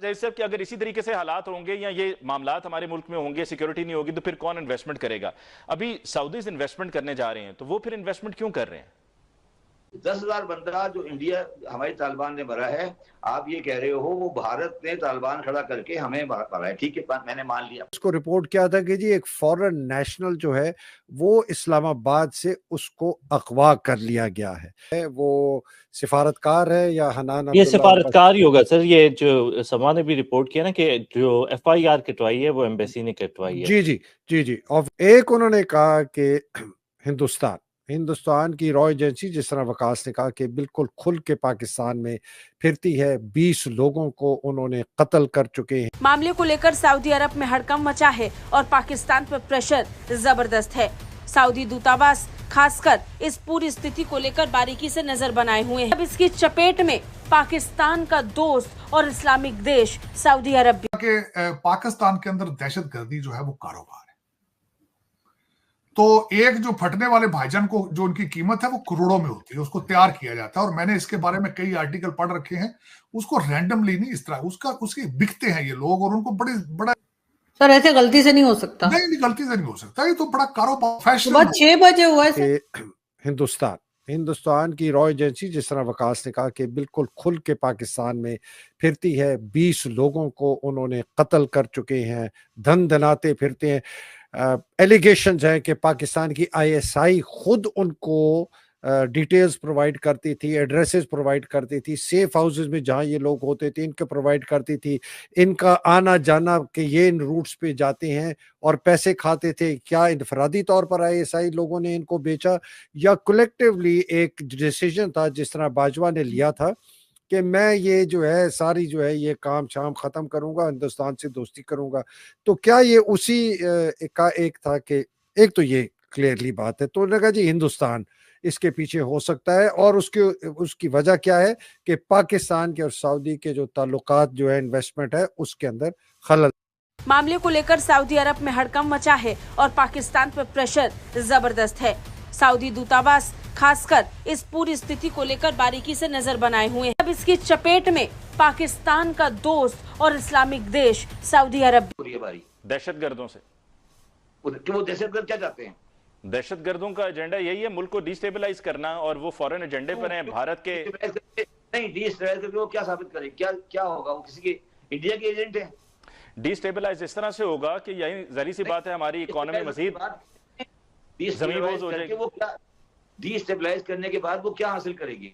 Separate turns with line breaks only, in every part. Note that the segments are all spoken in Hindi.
जैसे कि अगर इसी तरीके से हालात होंगे या ये मामलात हमारे मुल्क में होंगे, सिक्योरिटी नहीं होगी, तो फिर कौन इन्वेस्टमेंट करेगा? अभी सऊदीज इन्वेस्टमेंट करने जा रहे हैं, तो वो फिर इन्वेस्टमेंट क्यों कर रहे हैं?
10,000 बंदा जो इंडिया हमारे तालिबान ने भरा है, आप ये कह रहे हो वो भारत ने तालिबान खड़ा करके हमें भरा है। ठीक है, मैंने मान लिया।
उसको रिपोर्ट किया था कि जी एक फॉरेन नेशनल जो है वो इस्लामाबाद से उसको अगवा कर लिया गया है। वो सिफारतकार है या हनान
ये
अब्दुल्ला?
सिफारतकार ही होगा सर। ये जो समा ने भी रिपोर्ट किया ना कि जो FIR कटवाई है वो एम्बेसी ने कटवाई है।
जी जी जी जी। और एक उन्होंने कहा कि हिंदुस्तान की रॉ एजेंसी, जिस तरह वकास ने कहा, कि बिल्कुल खुल के पाकिस्तान में फिरती है। 20 लोगों को उन्होंने कत्ल कर चुके हैं।
मामले को लेकर सऊदी अरब में हड़कंप मचा है और पाकिस्तान पर प्रेशर जबरदस्त है। सऊदी दूतावास खासकर इस पूरी स्थिति को लेकर बारीकी से नजर बनाए हुए हैं। अब इसकी चपेट में पाकिस्तान का दोस्त और इस्लामिक देश सऊदी अरब भी।
पाकिस्तान के अंदर दहशतगर्दी जो है वो कारोबार है। तो एक जो फटने वाले भाईजान को जो उनकी कीमत है वो करोड़ों में होती है, उसको तैयार किया जाता है। और मैंने इसके बारे में कई आर्टिकल पढ़ रखे हैं। उसको रैंडमली नहीं, इस तरह उसके बिकते हैं ये लोग, और उनको बड़ा
सर ऐसे गलती से नहीं हो सकता।
नहीं, गलती से नहीं हो सकता। ये तो बड़ा कारोबार।
सुबह 6 बजे हुआ है।
हिंदुस्तान की रॉ एजेंसी, जिस तरह वकास ने कहा, कि बिल्कुल खुल के पाकिस्तान में फिरती है। 20 लोगों को उन्होंने कत्ल कर चुके हैं, धन धनाते फिरते हैं। एलिगेशंस हैं कि पाकिस्तान की ISI खुद उनको डिटेल्स प्रोवाइड करती थी, एड्रेसेस प्रोवाइड करती थी, सेफ हाउसेस में जहां ये लोग होते थे इनके प्रोवाइड करती थी, इनका आना जाना कि ये इन रूट्स पे जाते हैं और पैसे खाते थे। क्या इनफरादी तौर पर ISI लोगों ने इनको बेचा, या कलेक्टिवली एक डिसीजन था जिस तरह बाजवा ने लिया था कि मैं ये जो है सारी जो है ये काम शाम खत्म करूंगा, हिंदुस्तान से दोस्ती करूंगा? तो क्या ये उसी का एक था कि एक तो ये क्लियरली बात है। तो उन्होंने कहा जी हिंदुस्तान इसके पीछे हो सकता है, और उसकी वजह क्या है कि पाकिस्तान के और सऊदी के जो ताल्लुकात जो है, इन्वेस्टमेंट है, उसके अंदर खलल।
मामले को लेकर सऊदी अरब में हड़कंप मचा है और पाकिस्तान पर प्रेशर जबरदस्त है। सऊदी दूतावास खासकर इस पूरी स्थिति को लेकर बारीकी से नजर बनाए हुए हैं। अब इसकी चपेट में पाकिस्तान का दोस्त और इस्लामिक देश सऊदी अरब भी।
दहशतगर्दों से
वो दहशतगर्द क्या चाहते हैं?
दहशतगर्दों का एजेंडा यही है मुल्क को डिस्टेबलाइज करना, और वो फॉरेन एजेंडे पर हैं भारत के।
नहीं, डिस्टेबलाइज करके वो क्या साबित करे? क्या होगा? वो किसी के इंडिया के एजेंट है।
डिस्टेबलाइज इस तरह से होगा कि यही जरी सी बात है, हमारी इकोनॉमी मजीद
डिस्टेबलाइज करके वो क्या, डिस्टेबलाइज करने के बाद वो क्या हासिल करेगी?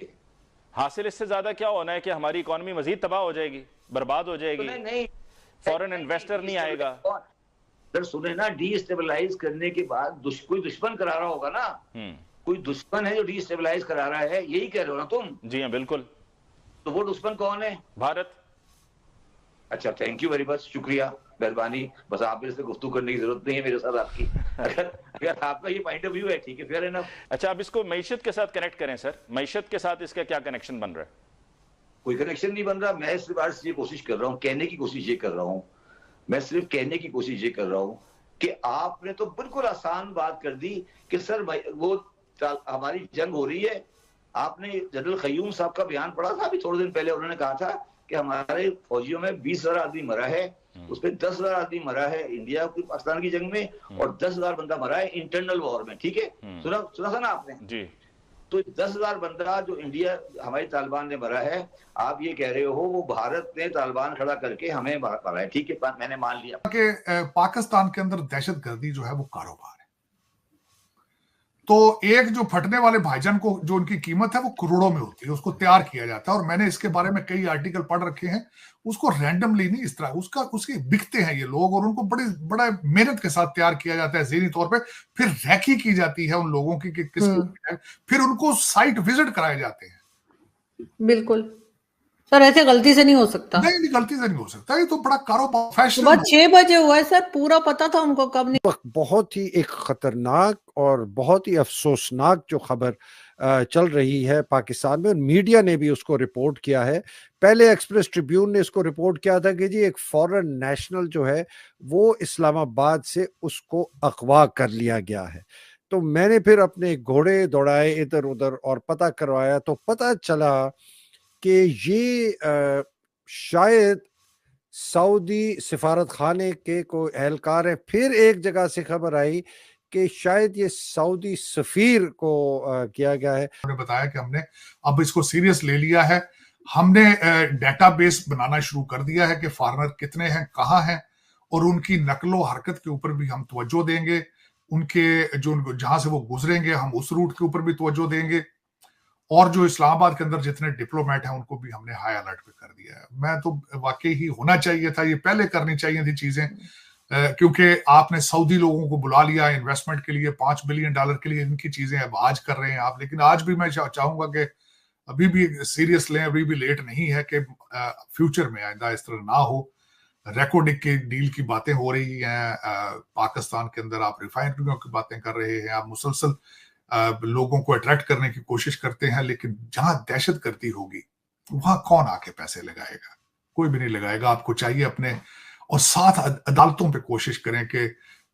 हासिल इससे ज्यादा क्या होना है कि हमारी इकोनॉमी मजीद तबाह हो जाएगी, बर्बाद हो जाएगी।
नहीं,
फॉरेन इन्वेस्टर नहीं आएगा।
सर सुने ना, डिस्टेबलाइज करने के बाद कोई दुश्मन करा रहा होगा ना। कोई दुश्मन है जो डिस्टेबलाइज करा रहा है, यही कह रहे हो ना तुम?
जी हाँ, बिल्कुल।
तो वो दुश्मन कौन है?
भारत।
अच्छा, थैंक यू वेरी मच, शुक्रिया, मेहरबानी। बस आप मेरे से गुफ्तगू करने की जरूरत नहीं है मेरे साथ आपकी। अगर आपका ये पॉइंट ऑफ व्यू है, ठीक है, फेयर एनफ।
अच्छा, अब इसको मईशत के साथ कनेक्ट करें सर। मईशत के साथ इसका क्या कनेक्शन बन रहा है?
कोई कनेक्शन नहीं बन रहा। मैं सिर्फ आज ये कोशिश कर रहा हूँ, कहने की कोशिश ये कर रहा हूँ, मैं सिर्फ कहने की कोशिश ये कर रहा हूँ कि आपने तो बिल्कुल आसान बात कर दी कि सर वो हमारी जंग हो रही है। आपने जनरल क़य्यूम साहब का बयान पढ़ा था अभी थोड़े दिन पहले। उन्होंने कहा था कि हमारे फौजियों में 20,000 आदमी मरा है, उसमें 10,000 आदमी मरा है इंडिया की पाकिस्तान की जंग में, और 10,000 बंदा मरा है इंटरनल वॉर में। ठीक है, सुना था ना आपने? जी। तो 10,000 बंदा जो इंडिया हमारे तालिबान ने भरा है, आप ये कह रहे हो वो भारत ने तालिबान खड़ा करके हमें भरा है। ठीक है, मैंने मान लिया
कि पाकिस्तान के अंदर दहशतगर्दी जो है वो कारोबार है। तो एक जो फटने वाले भाईजान को जो उनकी कीमत है वो करोड़ों में होती है, उसको तैयार किया जाता है। और मैंने इसके बारे में कई आर्टिकल पढ़ रखे हैं। उसको रैंडमली नहीं, इस तरह उसके बिकते हैं ये लोग, और उनको बड़ा मेहनत के साथ तैयार किया जाता है ज़हनी तौर पे। फिर रैकी की जाती है उन लोगों की कि किसको, फिर उनको साइट विजिट कराए जाते हैं।
बिल्कुल सर, ऐसे गलती से नहीं हो सकता।
नहीं, गलती से नहीं हो सकता। ये तो बड़ा कारोबार।
सुबह 6 बजे हुआ है सर, पूरा पता था हमको कब नहीं।
बहुत ही एक खतरनाक और बहुत ही अफसोसनाक जो खबर चल रही है पाकिस्तान में, और मीडिया ने भी उसको रिपोर्ट किया है। पहले एक्सप्रेस ट्रिब्यून ने इसको रिपोर्ट किया था कि जी एक फॉरेन नेशनल जो है वो इस्लामाबाद से उसको अगवा कर लिया गया है। तो मैंने फिर अपने घोड़े दौड़ाए इधर उधर और पता करवाया, तो पता चला कि ये शायद सऊदी सिफारत खाने के कोई एहलकार है, फिर एक जगह से खबर आई कि शायद ये सऊदी सफीर को किया गया है।
उन्होंने बताया कि हमने अब इसको सीरियस ले लिया है, हमने डेटाबेस बनाना शुरू कर दिया है कि फॉरेनर कितने हैं, कहाँ हैं, और उनकी नकलो हरकत के ऊपर भी हम तवज्जो देंगे, उनके जो जहां से वो गुजरेंगे हम उस रूट के ऊपर भी तवज्जो देंगे, और जो इस्लामाबाद के अंदर जितने डिप्लोमेट हैं उनको भी हमने हाई अलर्ट पे कर दिया है। मैं तो वाकई ही होना चाहिए था, ये पहले करनी चाहिए थी चीजें, क्योंकि आपने सऊदी लोगों को बुला लिया इन्वेस्टमेंट के लिए, $5 बिलियन के लिए, इनकी चीजें अब आज कर रहे हैं आप। लेकिन आज भी मैं चाहूंगा कि अभी भी सीरियस लें, अभी भी लेट नहीं है कि फ्यूचर में आइंदा इस तरह ना हो। रेकोडिक के डील की बातें हो रही हैं पाकिस्तान के अंदर, आप रिफाइनरियों की बातें कर रहे हैं, आप मुसलसल लोगों को अट्रैक्ट करने की कोशिश करते हैं, लेकिन जहां दहशतगर्दी होगी वहां कौन आके पैसे लगाएगा? कोई भी नहीं लगाएगा। आपको चाहिए अपने, और साथ अदालतों पे कोशिश करें कि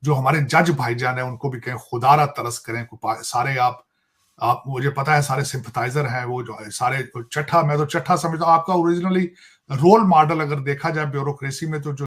जो हमारे जज भाईजान है उनको भी कहें खुदारा तरस करें। सारे आप मुझे पता है सारे सिंपथाइजर हैं, वो जो सारे मैं तो चट्ठा समझता हूँ। आपका ओरिजिनली रोल मॉडल अगर देखा जाए ब्यूरोक्रेसी में तो जो